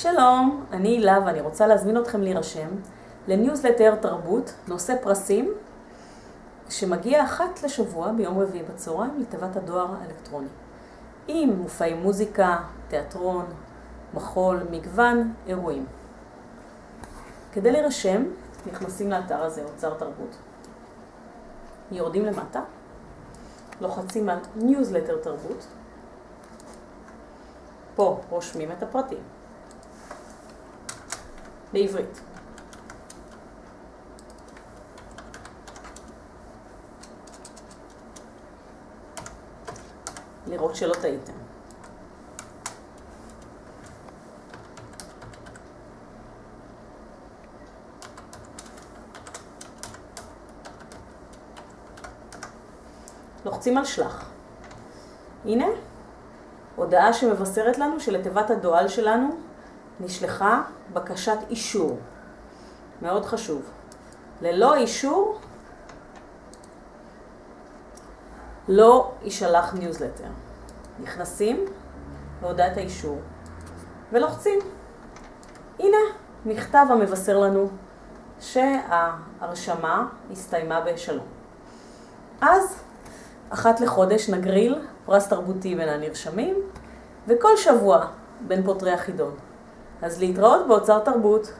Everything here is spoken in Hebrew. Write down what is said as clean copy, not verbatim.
שלום, אני הילה ואני רוצה להזמין אתכם להירשם לניוזלטר תרבות נושא פרסים שמגיע אחת לשבוע ביום רביעי בצהריים לתיבת הדואר האלקטרוני. עם מופעי מוזיקה, תיאטרון, מחול, מגוון, אירועים. כדי להירשם נכנסים לאתר הזה, אוצר תרבות. יורדים למטה, לוחצים על ניוזלטר תרבות. פה רושמים את הפרטים. בעברית. לראות שלא טעיתם. לוחצים על שלח. הנה, הודעה שמבשרת לנו שלתיבת הדואל שלנו נשלחה בקשת אישור. מאוד חשוב. ללא אישור לא יישלח ניוזלטר. נכנסים להודעת האישור ולוחצים. הנה מכתב המבשר לנו שההרשמה הסתיימה בשלום. אז אחת לחודש נגריל פרס תרבותי בין הנרשמים, וכל שבוע בין פותרי החידון. אז להתראות באוצר תרבות.